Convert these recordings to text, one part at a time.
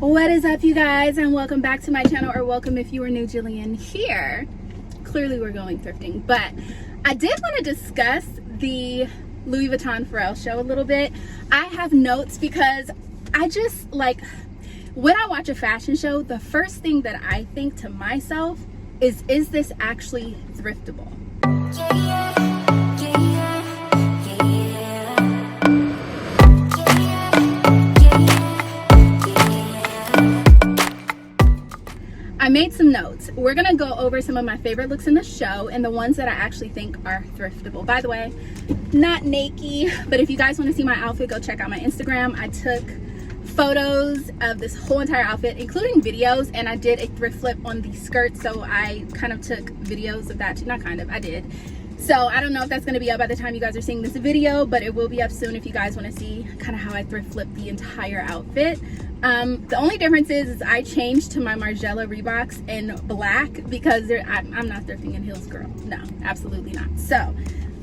What is up, you guys, and welcome back to my channel, or welcome if you are new. Jillian here. Clearly we're going thrifting, but I did want to discuss the Louis Vuitton Pharrell show a little bit. I have notes because I just like, when I watch a fashion show, the first thing that I think to myself is this actually thriftable? I made some notes. We're gonna go over some of my favorite looks in the show and the ones that I actually think are thriftable. By the way, not naked, but if you guys want to see my outfit, go check out my Instagram. I took photos of this whole entire outfit, including videos, and I did a thrift flip on the skirt, so I kind of took videos of that too. Not kind of, I did. So I don't know if that's going to be up by the time you guys are seeing this video, but it will be up soon if you guys want to see kind of how I thrift flipped the entire outfit. The only difference is I changed to my Margiela Reeboks in black because I'm not thrifting in heels, girl. No, absolutely not. So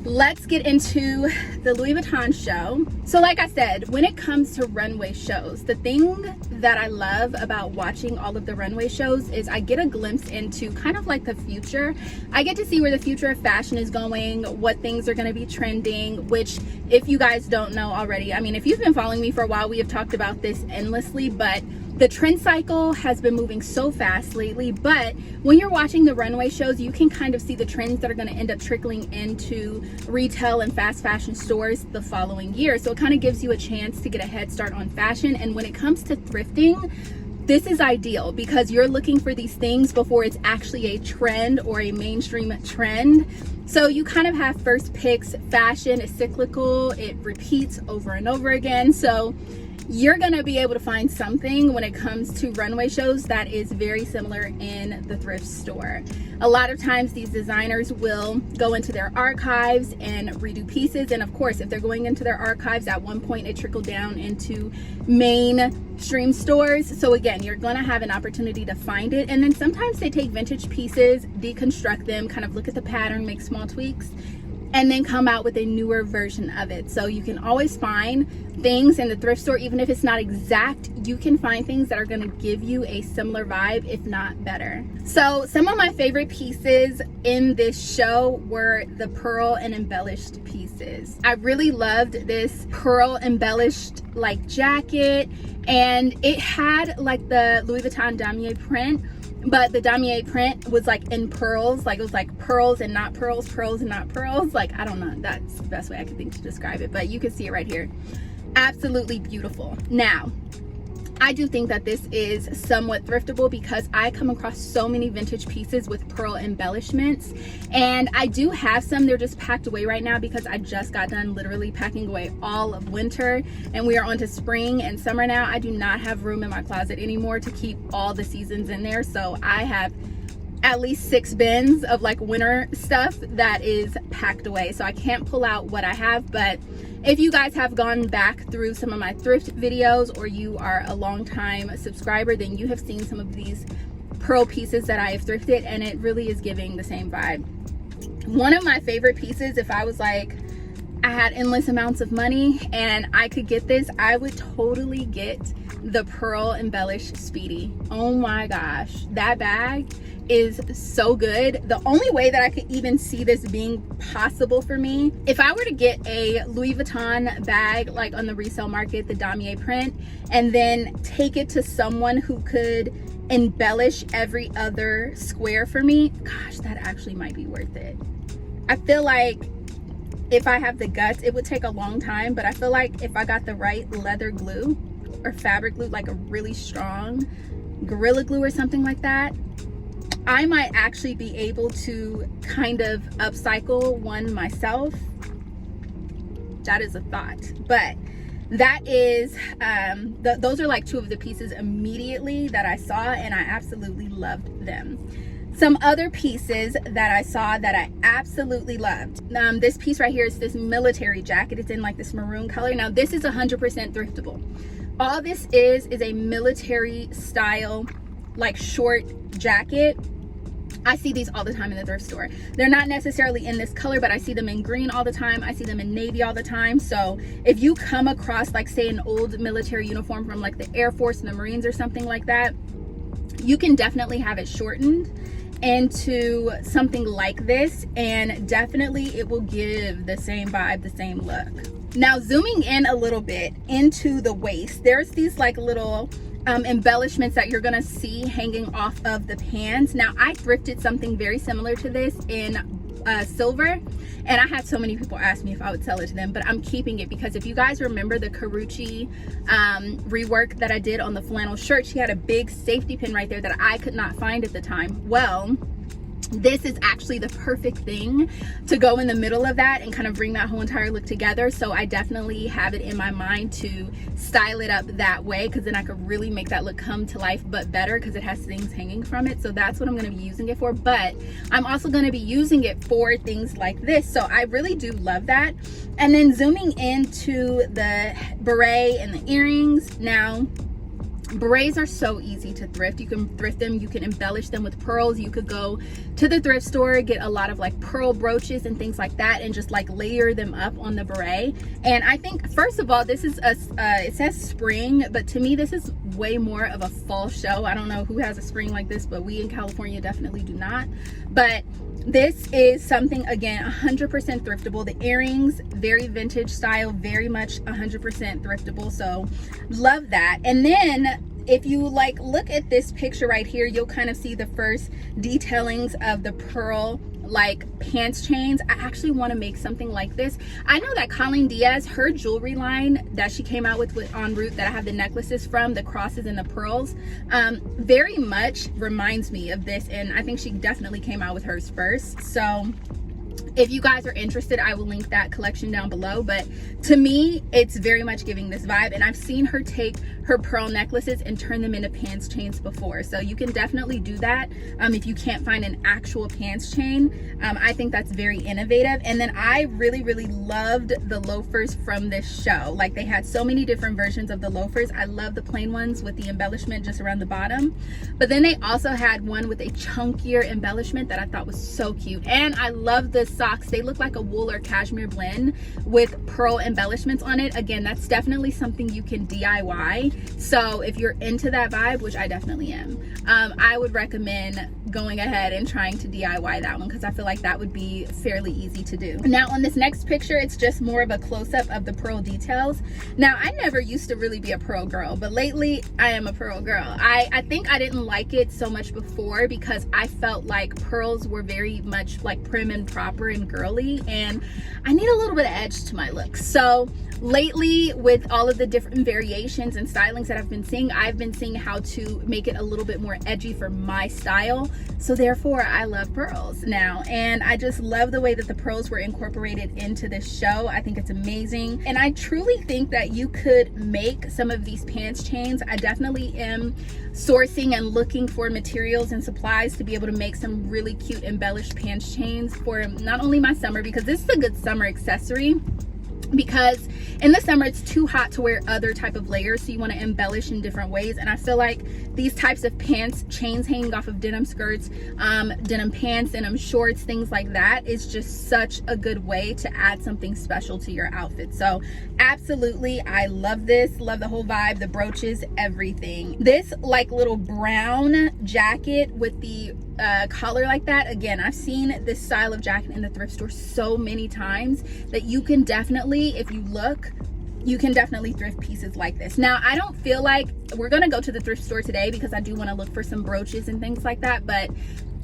let's get into the Louis Vuitton show. So like I said, when it comes to runway shows, the thing that I love about watching all of the runway shows is I get a glimpse into kind of like the future. I get to see where the future of fashion is going, what things are going to be trending, which if you guys don't know already, I mean, if you've been following me for a while, we have talked about this endlessly, but the trend cycle has been moving so fast lately. But when you're watching the runway shows, you can kind of see the trends that are going to end up trickling into retail and fast fashion stores the following year. So it kind of gives you a chance to get a head start on fashion. And when it comes to thrifting, this is ideal because you're looking for these things before it's actually a trend or a mainstream trend. So you kind of have first picks. Fashion is cyclical, it repeats over and over again. So you're gonna be able to find something when it comes to runway shows that is very similar in the thrift store. A lot of times these designers will go into their archives and redo pieces, and of course if they're going into their archives, at one point it trickled down into mainstream stores. So again, you're gonna have an opportunity to find it, and then sometimes they take vintage pieces, deconstruct them, kind of look at the pattern, make small tweaks, and then come out with a newer version of it. So you can always find things in the thrift store, even if it's not exact, you can find things that are gonna give you a similar vibe, if not better. So some of my favorite pieces in this show were the pearl and embellished pieces. I really loved this pearl embellished like jacket, and it had like the Louis Vuitton damier print, but the damier print was like in pearls, like it was like pearls and not pearls, pearls and not pearls. Like, I don't know, that's the best way I could think to describe it, but you can see it right here. Absolutely beautiful. Now, I do think that this is somewhat thriftable because I come across so many vintage pieces with pearl embellishments, and I do have some. They're just packed away right now because I just got done literally packing away all of winter and we are on to spring and summer now. I do not have room in my closet anymore to keep all the seasons in there, so I have at least 6 bins of like winter stuff that is packed away, so I can't pull out what I have. But if you guys have gone back through some of my thrift videos, or you are a long time subscriber, then you have seen some of these pearl pieces that I have thrifted, and it really is giving the same vibe. One of my favorite pieces, if I was like, I had endless amounts of money and I could get this, I would totally get the pearl embellished Speedy. Oh my gosh, that bag is so good. The only way that I could even see this being possible for me, if I were to get a Louis Vuitton bag like on the resale market, the damier print, and then take it to someone who could embellish every other square for me, gosh, that actually might be worth it. I feel like if I have the guts, it would take a long time, but I feel like if I got the right leather glue or fabric glue, like a really strong Gorilla Glue or something like that, I might actually be able to kind of upcycle one myself. That is a thought. But that is, those are like 2 of the pieces immediately that I saw, and I absolutely loved them. Some other pieces that I saw that I absolutely loved. This piece right here is this military jacket. It's in like this maroon color. Now this is 100% thriftable. All this is a military style like short jacket, I see these all the time in the thrift store. They're not necessarily in this color, but I see them in green all the time. I see them in navy all the time. So if you come across, like, say, an old military uniform from like the Air Force and the Marines or something like that, you can definitely have it shortened into something like this, and definitely it will give the same vibe, the same look. Now, zooming in a little bit into the waist, there's these like little embellishments that you're gonna see hanging off of the pants. Now, I thrifted something very similar to this in silver, and I had so many people ask me if I would sell it to them, but I'm keeping it because if you guys remember the Carucci rework that I did on the flannel shirt, she had a big safety pin right there that I could not find at the time. Well, this is actually the perfect thing to go in the middle of that and kind of bring that whole entire look together. So I definitely have it in my mind to style it up that way, because then I could really make that look come to life, but better, because it has things hanging from it. So that's what I'm going to be using it for. But I'm also going to be using it for things like this. So I really do love that. And then zooming into the beret and the earrings. Now, berets are so easy to thrift. You can thrift them, you can embellish them with pearls. You could go to the thrift store, get a lot of like pearl brooches and things like that, and just like layer them up on the beret. And I think, first of all, this is a it says spring, but to me this is way more of a fall show. I don't know who has a spring like this, but we in California definitely do not. But this is something, again, 100% thriftable. The earrings, very vintage style, very much 100% thriftable. So love that. And then if you like look at this picture right here, you'll kind of see the first detailings of the pearl like pants chains. I actually want to make something like this. I know that Colleen Diaz, her jewelry line that she came out with en route, that I have the necklaces from, the crosses and the pearls, very much reminds me of this, and I think she definitely came out with hers first. So if you guys are interested, I will link that collection down below. But to me, it's very much giving this vibe, and I've seen her take her pearl necklaces and turn them into pants chains before. So you can definitely do that if you can't find an actual pants chain. I think that's very innovative. And then I really, really loved the loafers from this show. Like, they had so many different versions of the loafers. I love the plain ones with the embellishment just around the bottom, but then they also had one with a chunkier embellishment that I thought was so cute. And I love the socks. They look like a wool or cashmere blend with pearl embellishments on it. Again, that's definitely something you can DIY. So if you're into that vibe, which I definitely am, I would recommend going ahead and trying to DIY that one, because I feel like that would be fairly easy to do. Now on this next picture, it's just more of a close-up of the pearl details. Now, I never used to really be a pearl girl, but lately I am a pearl girl. I think I didn't like it so much before because I felt like pearls were very much like prim and proper and girly, and I need a little bit of edge to my look. So lately, with all of the different variations and stylings that I've been seeing how to make it a little bit more edgy for my style. So therefore, I love pearls now, and I just love the way that the pearls were incorporated into this show. I think it's amazing, and I truly think that you could make some of these pants chains. I definitely am sourcing and looking for materials and supplies to be able to make some really cute embellished pants chains for not only my summer, because this is a good summer accessory, because in the summer it's too hot to wear other type of layers, so you want to embellish in different ways. And I feel like these types of pants chains hanging off of denim skirts, denim pants, denim shorts, things like that is just such a good way to add something special to your outfit. So absolutely, I love this, love the whole vibe, the brooches, everything. This like little brown jacket with the collar like that, again, I've seen this style of jacket in the thrift store so many times that you can definitely, if you look, you can definitely thrift pieces like this. Now, I don't feel like we're gonna go to the thrift store today because I do want to look for some brooches and things like that, but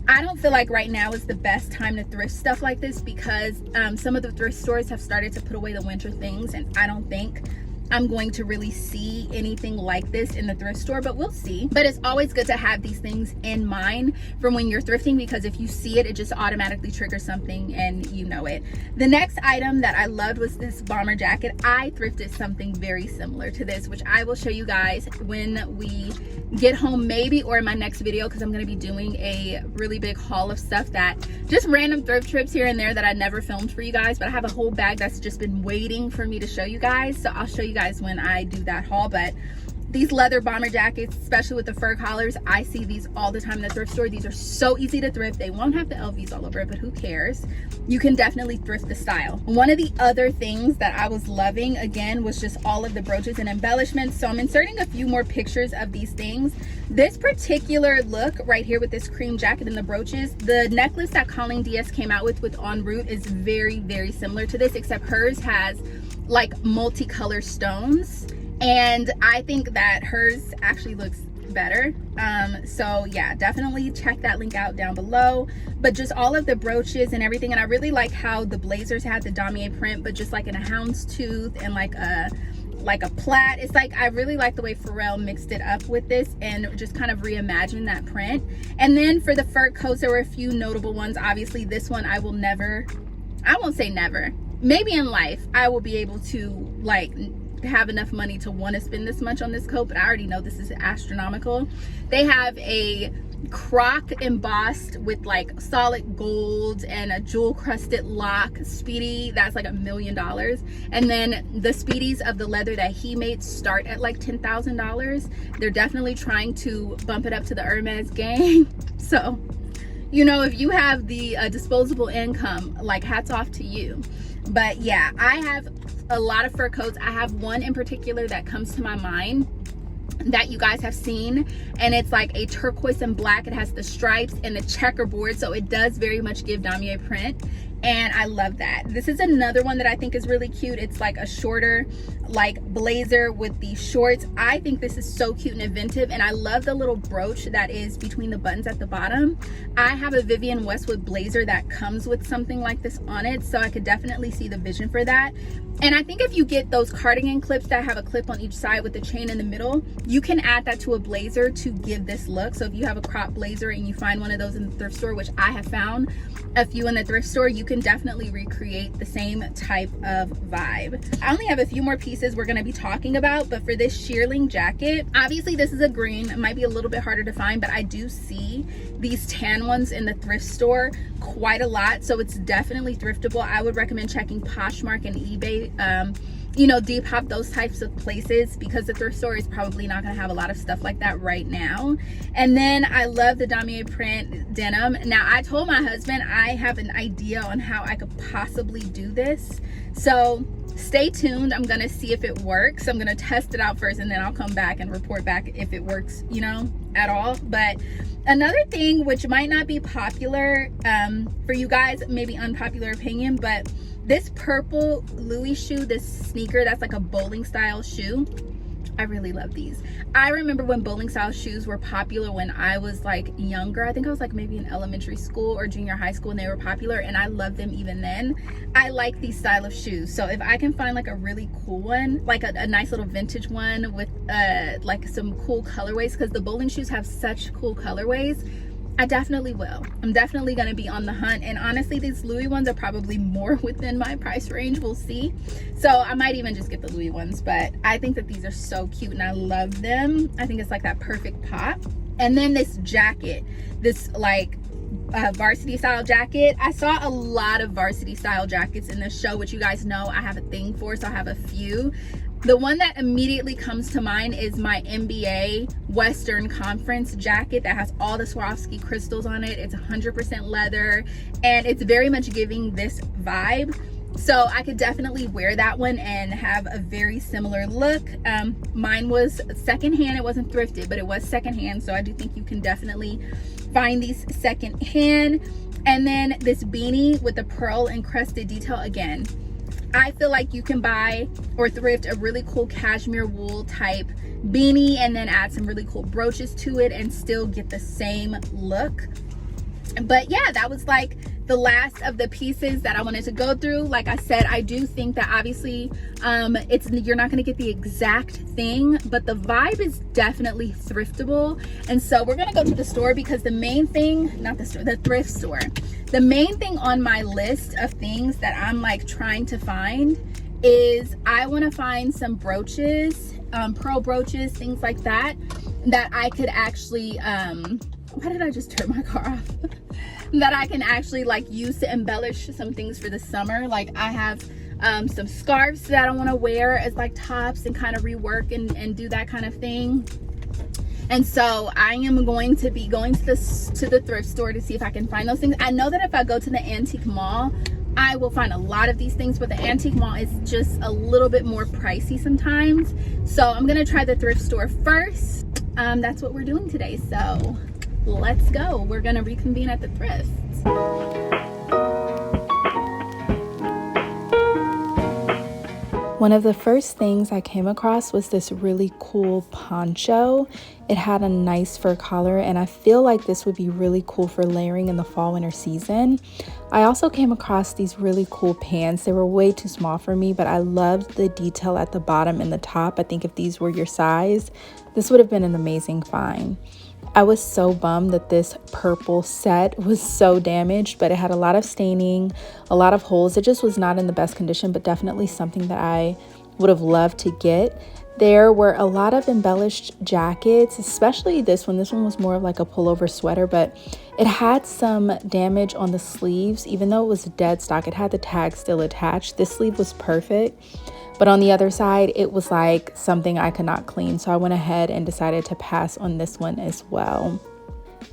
I don't feel like right now is the best time to thrift stuff like this, because some of the thrift stores have started to put away the winter things, and I don't think I'm going to really see anything like this in the thrift store, but we'll see. But it's always good to have these things in mind from when you're thrifting, because if you see it, it just automatically triggers something and you know it. The next item that I loved was this bomber jacket. I thrifted something very similar to this, which I will show you guys when we get home, maybe, or in my next video, because I'm going to be doing a really big haul of stuff, that just random thrift trips here and there that I never filmed for you guys, but I have a whole bag that's just been waiting for me to show you guys. So I'll show you guys when I do that haul. But These leather bomber jackets, especially with the fur collars, I see these all the time in the thrift store. These are so easy to thrift. They won't have the LVs all over it, but who cares? You can definitely thrift the style. One of the other things that I was loving, again, was just all of the brooches and embellishments. So I'm inserting a few more pictures of these things. This particular look right here with this cream jacket and the brooches, the necklace that Colleen Diaz came out with En route is very, very similar to this, except hers has like multicolor stones. And I think that hers actually looks better. So yeah, definitely check that link out down below. But just all of the brooches and everything, and I really like how the blazers had the damier print, but just like in a houndstooth and like a plaid. It's like, I really like the way Pharrell mixed it up with this and just kind of reimagined that print. And then for the fur coats, there were a few notable ones. Obviously this one I won't say never, maybe in life I will be able to like have enough money to want to spend this much on this coat, but I already know this is astronomical. They have a croc embossed with like solid gold and a jewel crusted lock speedy that's like $1 million, and then the speedies of the leather that he made start at like $10,000. They're definitely trying to bump it up to the Hermes game. So you know, if you have the disposable income, like hats off to you. But yeah, I have a lot of fur coats. I have one in particular that comes to my mind that you guys have seen, and it's like a turquoise and black. It has the stripes and the checkerboard, so it does very much give damier print, and I love that. This is another one that I think is really cute. It's like a shorter like blazer with the shorts. I think this is so cute and inventive, and I love the little brooch that is between the buttons at the bottom. I have a Vivienne Westwood blazer that comes with something like this on it, so I could definitely see the vision for that. And I think if you get those cardigan clips that have a clip on each side with the chain in the middle, you can add that to a blazer to give this look. So if you have a crop blazer and you find one of those in the thrift store, which I have found a few in the thrift store, you can definitely recreate the same type of vibe. I only have a few more pieces we're going to be talking about, but for this shearling jacket, obviously this is a green. It might be a little bit harder to find, but I do see these tan ones in the thrift store quite a lot, so it's definitely thriftable. I would recommend checking Poshmark and eBay, you know, Depop, those types of places, because the thrift store is probably not going to have a lot of stuff like that right now. And then I love the damier print denim. Now I told my husband I have an idea on how I could possibly do this, so stay tuned. I'm gonna see if it works. I'm gonna test it out first, and then I'll come back and report back if it works, you know, at all. But another thing which might not be popular for you guys, maybe unpopular opinion, but this purple Louis shoe, this sneaker that's like a bowling style shoe, I really love these. I remember when bowling style shoes were popular when I was like younger. I think I was like maybe in elementary school or junior high school, and they were popular, and I loved them even then. I like these style of shoes, so if I can find like a really cool one, like a nice little vintage one with like some cool colorways, because the bowling shoes have such cool colorways, I definitely will. I'm definitely going to be on the hunt. And honestly, these Louis ones are probably more within my price range. We'll see. So I might even just get the Louis ones. But I think that these are so cute and I love them. I think it's like that perfect pop. And then this jacket, this like varsity style jacket. I saw a lot of varsity style jackets in this show, which you guys know I have a thing for. So I have a few. The one that immediately comes to mind is my NBA Western Conference jacket that has all the Swarovski crystals on it. It's 100% leather, and it's very much giving this vibe. So I could definitely wear that one and have a very similar look. Mine was secondhand. It wasn't thrifted, but it was secondhand. So I do think you can definitely find these secondhand. And then this beanie with the pearl encrusted detail again. I feel like you can buy or thrift a really cool cashmere wool type beanie and then add some really cool brooches to it and still get the same look. But yeah, that was like the last of the pieces that I wanted to go through. Like I said, I do think that obviously you're not going to get the exact thing, but the vibe is definitely thriftable. And so we're going to go to the store, because the main thing, not the store, the thrift store, the main thing on my list of things that I'm like trying to find is I want to find some brooches, pearl brooches, things like that, that I could actually why did I just turn my car off? That I can actually like use to embellish some things for the summer. Like I have some scarves that I want to wear as like tops and kind of rework and do that kind of thing. And so I am going to be going to the thrift store to see if I can find those things. I know that if I go to the antique mall, I will find a lot of these things, but the antique mall is just a little bit more pricey sometimes. So I'm gonna try the thrift store first. That's what we're doing today. So let's go. We're gonna reconvene at the thrift. One of the first things I came across was this really cool poncho. It had a nice fur collar, and I feel like this would be really cool for layering in the fall winter season. I also came across these really cool pants. They were way too small for me, but I loved the detail at the bottom and the top. I think if these were your size, this would have been an amazing find. I was so bummed that this purple set was so damaged, but it had a lot of staining, a lot of holes. It just was not in the best condition, but definitely something that I would have loved to get. There were a lot of embellished jackets, especially this one. This one was more of like a pullover sweater, but it had some damage on the sleeves. Even though it was dead stock, it had the tag still attached. This sleeve was perfect, but on the other side, it was like something I could not clean. So I went ahead and decided to pass on this one as well.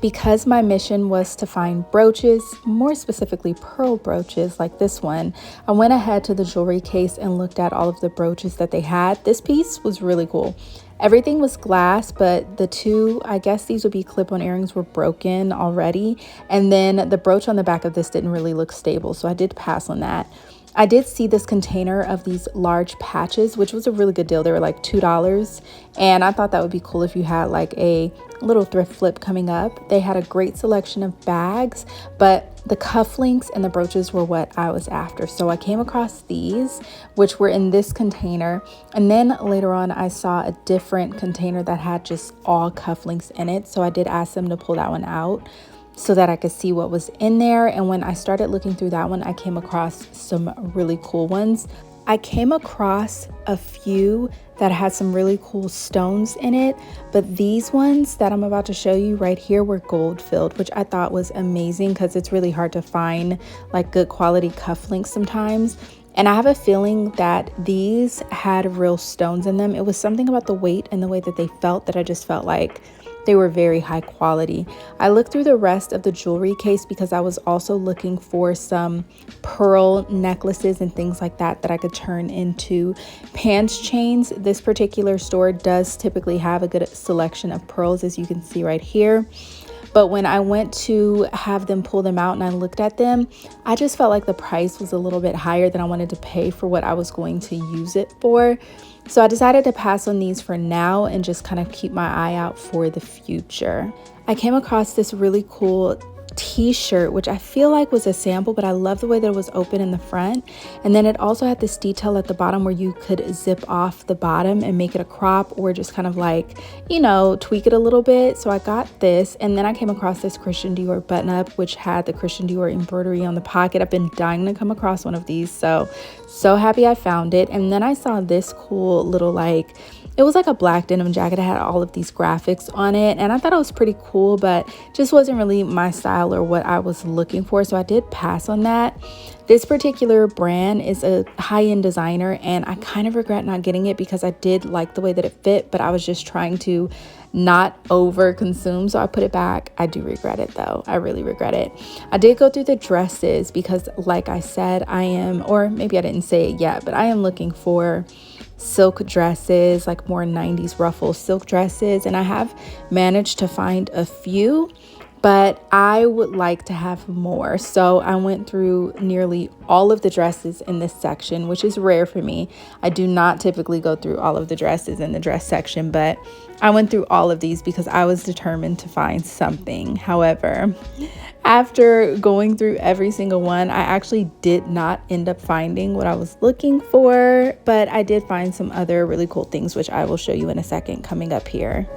Because my mission was to find brooches, more specifically pearl brooches like this one, I went ahead to the jewelry case and looked at all of the brooches that they had. This piece was really cool. Everything was glass, but the two, I guess these would be clip-on earrings, were broken already. And then the brooch on the back of this didn't really look stable, so I did pass on that. I did see this container of these large patches, which was a really good deal. They were like $2, and I thought that would be cool if you had like a little thrift flip coming up. They had a great selection of bags, but the cufflinks and the brooches were what I was after. So I came across these, which were in this container, and then later on I saw a different container that had just all cufflinks in it. So I did ask them to pull that one out so that I could see what was in there. And when I started looking through that one, I came across some really cool ones. I came across a few that had some really cool stones in it, but these ones that I'm about to show you right here were gold filled, which I thought was amazing because it's really hard to find like good quality cufflinks sometimes. And I have a feeling that these had real stones in them. It was something about the weight and the way that they felt that I just felt like they were very high quality. I looked through the rest of the jewelry case because I was also looking for some pearl necklaces and things like that I could turn into pants chains. This particular store does typically have a good selection of pearls, as you can see right here. But when I went to have them pull them out and I looked at them, I just felt like the price was a little bit higher than I wanted to pay for what I was going to use it for. So I decided to pass on these for now and just kind of keep my eye out for the future. I came across this really cool t-shirt, which I feel like was a sample, but I love the way that it was open in the front. And then it also had this detail at the bottom where you could zip off the bottom and make it a crop, or just kind of like, you know, tweak it a little bit. So I got this, and then I came across this Christian Dior button up, which had the Christian Dior embroidery on the pocket. I've been dying to come across one of these, so happy I found it. And then I saw this cool little, like, it was like a black denim jacket. It had all of these graphics on it, and I thought it was pretty cool, but just wasn't really my style or what I was looking for, so I did pass on that. This particular brand is a high-end designer, and I kind of regret not getting it because I did like the way that it fit, but I was just trying to not over consume, so I put it back. I do regret it though. I really regret it. I did go through the dresses because, like I said, I am, or maybe I didn't say it yet, but I am looking for silk dresses, like more 90s ruffle silk dresses, and I have managed to find a few, but I would like to have more. So I went through nearly all of the dresses in this section, which is rare for me. I do not typically go through all of the dresses in the dress section, but I went through all of these because I was determined to find something. However, after going through every single one, I actually did not end up finding what I was looking for, but I did find some other really cool things, which I will show you in a second coming up here.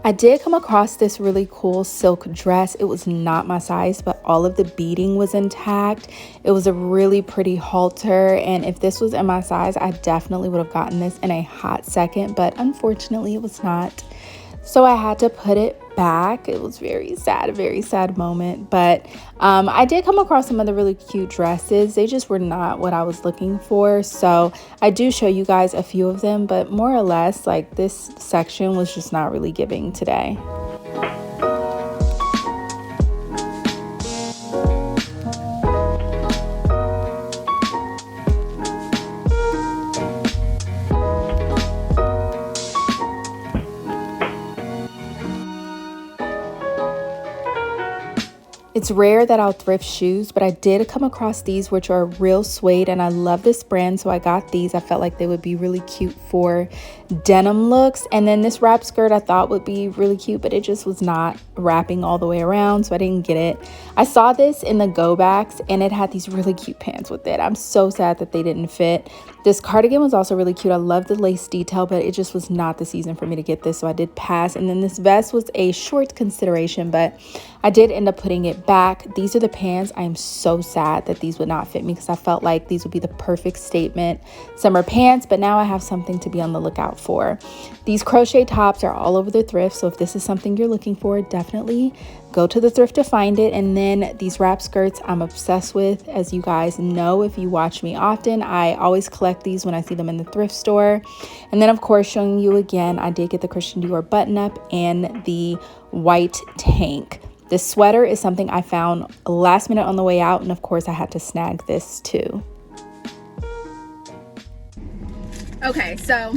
I did come across this really cool silk dress. It was not my size, but all of the beading was intact. It was a really pretty halter, and if this was in my size, I definitely would have gotten this in a hot second, but unfortunately it was not. So I had to put it back. It was very sad, a very sad moment. But I did come across some other really cute dresses. They just were not what I was looking for. So I do show you guys a few of them, but more or less, like, this section was just not really giving today. It's rare that I'll thrift shoes, but I did come across these, which are real suede, and I love this brand, so I got these. I felt like they would be really cute for denim looks. And then this wrap skirt I thought would be really cute, but it just was not wrapping all the way around, so I didn't get it. I saw this in the go backs, and it had these really cute pants with it. I'm so sad that they didn't fit. This cardigan was also really cute. I love the lace detail, but it just was not the season for me to get this, so I did pass. And then this vest was a short consideration, but I did end up putting it back. These are the pants. I am so sad that these would not fit me because I felt like these would be the perfect statement summer pants, but now I have something to be on the lookout for. These crochet tops are all over the thrift, so if this is something you're looking for, definitely go to the thrift to find it. And then these wrap skirts I'm obsessed with. As you guys know, if you watch me often, I always collect these when I see them in the thrift store. And then, of course, showing you again, I did get the Christian Dior button up and the white tank. This sweater is something I found last minute on the way out, and of course I had to snag this too. Okay, so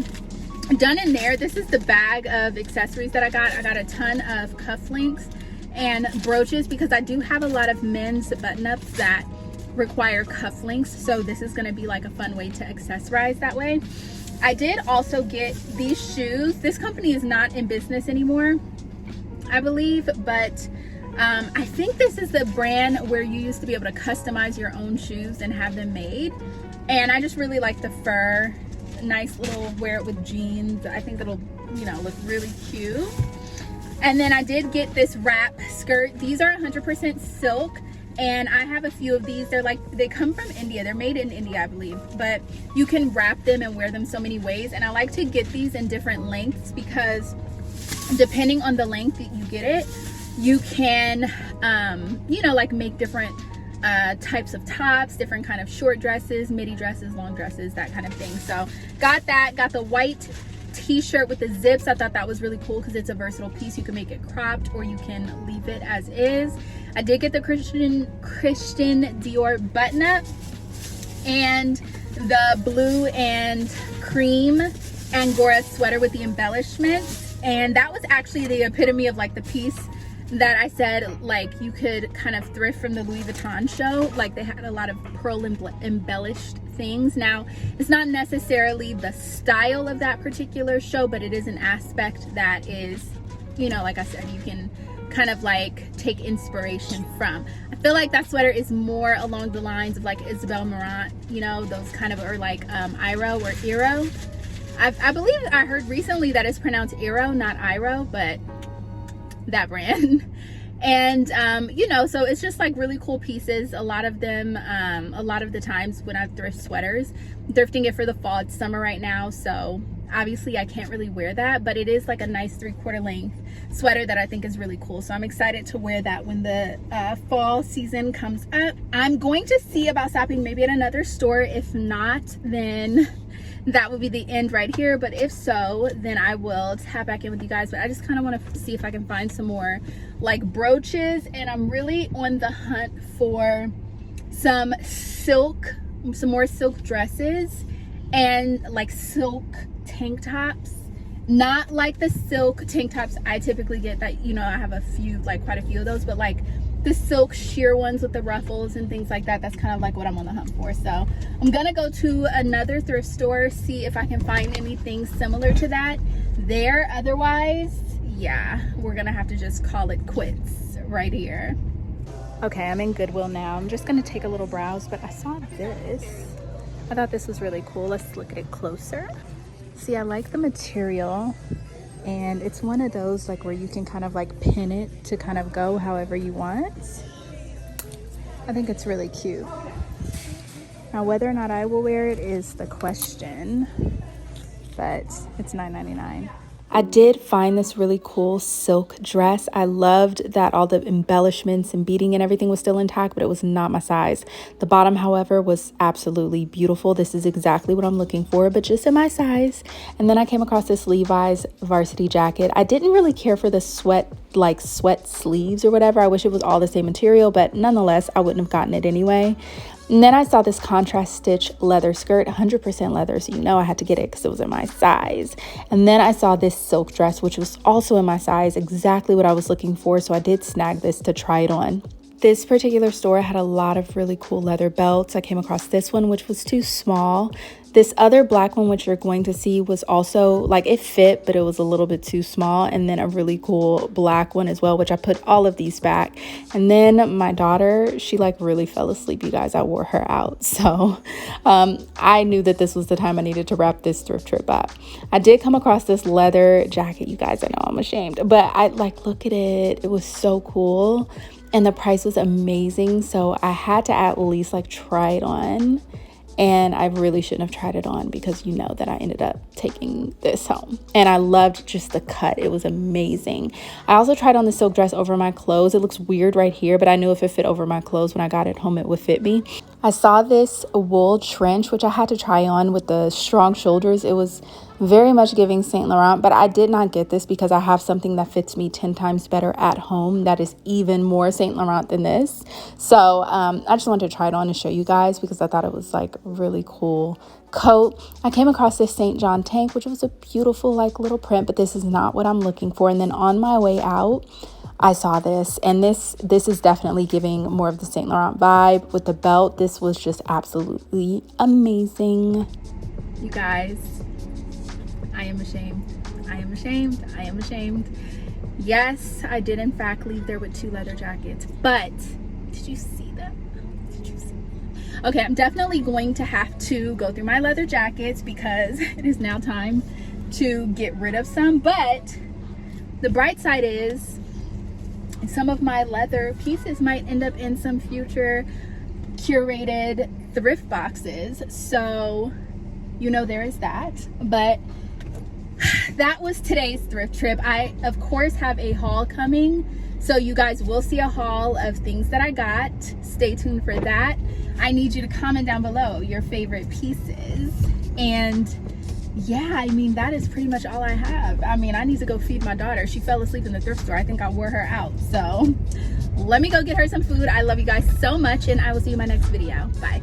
done in there. This is the bag of accessories that I got. I got a ton of cufflinks and brooches because I do have a lot of men's button-ups that require cufflinks, so this is going to be like a fun way to accessorize that way. I did also get these shoes. This company is not in business anymore, I believe, but I think this is the brand where you used to be able to customize your own shoes and have them made, and I just really like the fur. Nice little wear it with jeans. I think it'll, you know, look really cute. And then I did get this wrap skirt. These are 100% silk, and I have a few of these. They're like, they come from India. They're made in India, I believe, but you can wrap them and wear them so many ways. And I like to get these in different lengths because depending on the length that you get it, you can you know, like make different types of tops, different kind of short dresses, midi dresses, long dresses, that kind of thing. So got that. Got the white t-shirt with the zips. I thought that was really cool because it's a versatile piece. You can make it cropped or you can leave it as is. I did get the Christian Dior button up and the blue and cream Angora sweater with the embellishments, and that was actually the epitome of like the piece that I said, like, you could kind of thrift from the Louis Vuitton show. Like, they had a lot of pearl embellished things. Now, it's not necessarily the style of that particular show, but it is an aspect that is, you know, like I said, you can kind of like take inspiration from. I feel like that sweater is more along the lines of like Isabel Marant, you know, those kind of, or like Iro or Iro. I believe I heard recently that it's pronounced Iro, not Iro, but that brand. And you know, so it's just like really cool pieces. A lot of them, a lot of the times when I thrift sweaters, I'm thrifting it for the fall. It's summer right now, so obviously I can't really wear that, but it is like a nice 3/4 length sweater that I think is really cool. So I'm excited to wear that when the fall season comes up. I'm going to see about stopping maybe at another store. If not, then that would be the end right here, but if so, then I will tap back in with you guys. But I just kind of want to see if I can find some more like brooches, and I'm really on the hunt for some more silk dresses and like silk tank tops. Not like the silk tank tops I typically get that, you know, I have a few, like quite a few of those, but like the silk sheer ones with the ruffles and things like that. That's kind of like what I'm on the hunt for. So I'm gonna go to another thrift store, see if I can find anything similar to that there. Otherwise, yeah, we're gonna have to just call it quits right here. Okay, I'm in Goodwill now. I'm just gonna take a little browse, but I saw this. I thought this was really cool. Let's look at it closer. See, I like the material. and it's one of those like where you can kind of like pin it to kind of go however you want. I think it's really cute. Now whether or not I will wear it is the question, but it's $9.99. I did find this really cool silk dress. I loved that all the embellishments and beading and everything was still intact, but it was not my size. The bottom, however, was absolutely beautiful. This is exactly what I'm looking for, but just in my size. And then I came across this Levi's varsity jacket. I didn't really care for the sweat sleeves or whatever. I wish it was all the same material, but nonetheless, I wouldn't have gotten it anyway. And then I saw this contrast stitch leather skirt, 100% leather, so you know I had to get it because it was in my size. And then I saw this silk dress, which was also in my size, exactly what I was looking for, so I did snag this to try it on. This particular store had a lot of really cool leather belts. I came across this one, which was too small. This other black one, which you're going to see, was also like it fit, but it was a little bit too small. And then a really cool black one as well, which I put all of these back. And then my daughter, she like really fell asleep, you guys. I wore her out. So I knew that this was the time I needed to wrap this thrift trip up. I did come across this leather jacket, you guys. I know I'm ashamed, but I like, look at it. It was so cool. And the price was amazing. So I had to at least like try it on. And I really shouldn't have tried it on because you know that I ended up taking this home. And I loved just the cut. It was amazing. I also tried on the silk dress over my clothes. It looks weird right here, but I knew if it fit over my clothes when I got it home, it would fit me. I saw this wool trench, which I had to try on with the strong shoulders. It was very much giving Saint Laurent, but I did not get this because I have something that fits me 10 times better at home that is even more Saint Laurent than this. So I just wanted to try it on and show you guys because I thought it was like really cool coat. I came across this St. John tank, which was a beautiful like little print, but this is not what I'm looking for. And then on my way out, I saw this, and this is definitely giving more of the Saint Laurent vibe with the belt. This was just absolutely amazing. You guys, I am ashamed. I am ashamed. I am ashamed. Yes, I did in fact leave there with 2 leather jackets, but did you see that? Did you see that? Okay, I'm definitely going to have to go through my leather jackets because it is now time to get rid of some. But the bright side is some of my leather pieces might end up in some future curated thrift boxes. So, you know, there is that. But that was today's thrift trip. I, of course, have a haul coming. So you guys will see a haul of things that I got. Stay tuned for that. I need you to comment down below your favorite pieces. And yeah, I mean, that is pretty much all I have. I mean, I need to go feed my daughter. She fell asleep in the thrift store. I think I wore her out. So let me go get her some food. I love you guys so much, and I will see you in my next video. Bye.